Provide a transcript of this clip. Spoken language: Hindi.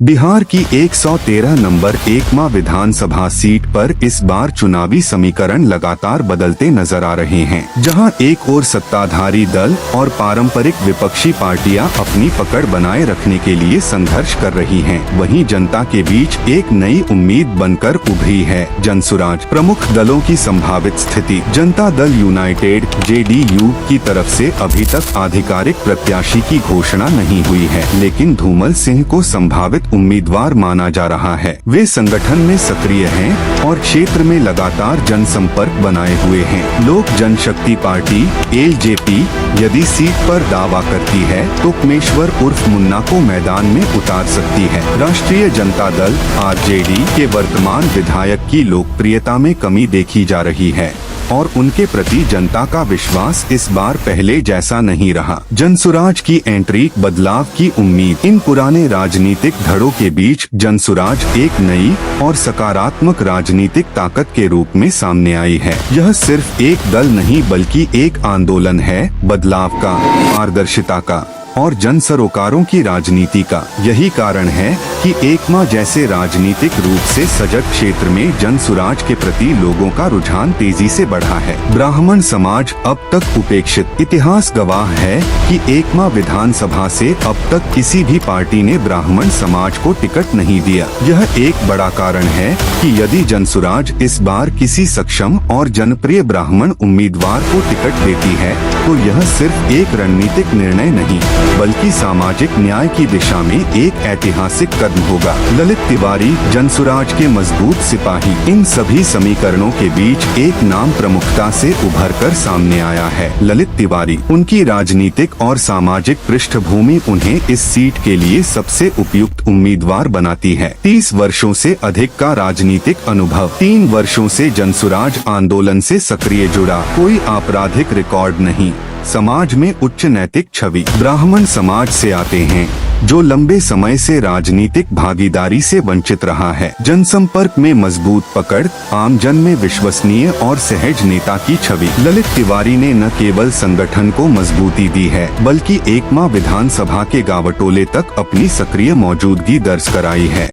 बिहार की 113 नंबर एकमा विधानसभा सीट पर इस बार चुनावी समीकरण लगातार बदलते नजर आ रहे हैं, जहां एक ओर सत्ताधारी दल और पारंपरिक विपक्षी पार्टियां अपनी पकड़ बनाए रखने के लिए संघर्ष कर रही हैं, वहीं जनता के बीच एक नई उम्मीद बनकर उभरी है जनसुराज। प्रमुख दलों की संभावित स्थिति। जनता दल यूनाइटेड (जेडीयू) की तरफ से अभी तक आधिकारिक प्रत्याशी की घोषणा नहीं हुई है, लेकिन धूमल सिंह को संभावित उम्मीदवार माना जा रहा है। वे संगठन में सक्रिय हैं और क्षेत्र में लगातार जनसंपर्क बनाए हुए हैं। लोक जनशक्ति पार्टी (एलजेपी) यदि सीट पर दावा करती है तो कमेश्वर उर्फ मुन्ना को मैदान में उतार सकती है। राष्ट्रीय जनता दल (आरजेडी) के वर्तमान विधायक की लोकप्रियता में कमी देखी जा रही है और उनके प्रति जनता का विश्वास इस बार पहले जैसा नहीं रहा। जनसुराज की एंट्री, बदलाव की उम्मीद। इन पुराने राजनीतिक धड़ों के बीच जनसुराज एक नई और सकारात्मक राजनीतिक ताकत के रूप में सामने आई है। यह सिर्फ एक दल नहीं बल्कि एक आंदोलन है, बदलाव का, पारदर्शिता का और जन सरोकारों की राजनीति का। यही कारण है कि एकमा जैसे राजनीतिक रूप से सजग क्षेत्र में जनसुराज के प्रति लोगों का रुझान तेजी से बढ़ा है। ब्राह्मण समाज अब तक उपेक्षित। इतिहास गवाह है कि एकमा विधानसभा से अब तक किसी भी पार्टी ने ब्राह्मण समाज को टिकट नहीं दिया। यह एक बड़ा कारण है कि यदि जनसुराज इस बार किसी सक्षम और जनप्रिय ब्राह्मण उम्मीदवार को टिकट देती है तो यह सिर्फ एक रणनीतिक निर्णय नहीं बल्कि सामाजिक न्याय की दिशा में एक ऐतिहासिक कदम होगा। ललित तिवारी, जनसुराज के मजबूत सिपाही। इन सभी समीकरणों के बीच एक नाम प्रमुखता से उभरकर सामने आया है, ललित तिवारी। उनकी राजनीतिक और सामाजिक पृष्ठभूमि उन्हें इस सीट के लिए सबसे उपयुक्त उम्मीदवार बनाती है। 30 वर्षों से अधिक का राजनीतिक अनुभव। 3 वर्षों से जनसुराज आंदोलन से सक्रिय जुड़ा। कोई आपराधिक रिकॉर्ड नहीं। समाज में उच्च नैतिक छवि। ब्राह्मण समाज से आते हैं जो लंबे समय से राजनीतिक भागीदारी से वंचित रहा है। जनसंपर्क में मजबूत पकड़, आमजन में विश्वसनीय और सहज नेता की छवि। ललित तिवारी ने न केवल संगठन को मजबूती दी है बल्कि एकमा विधानसभा के गावटोले तक अपनी सक्रिय मौजूदगी दर्ज कराई है।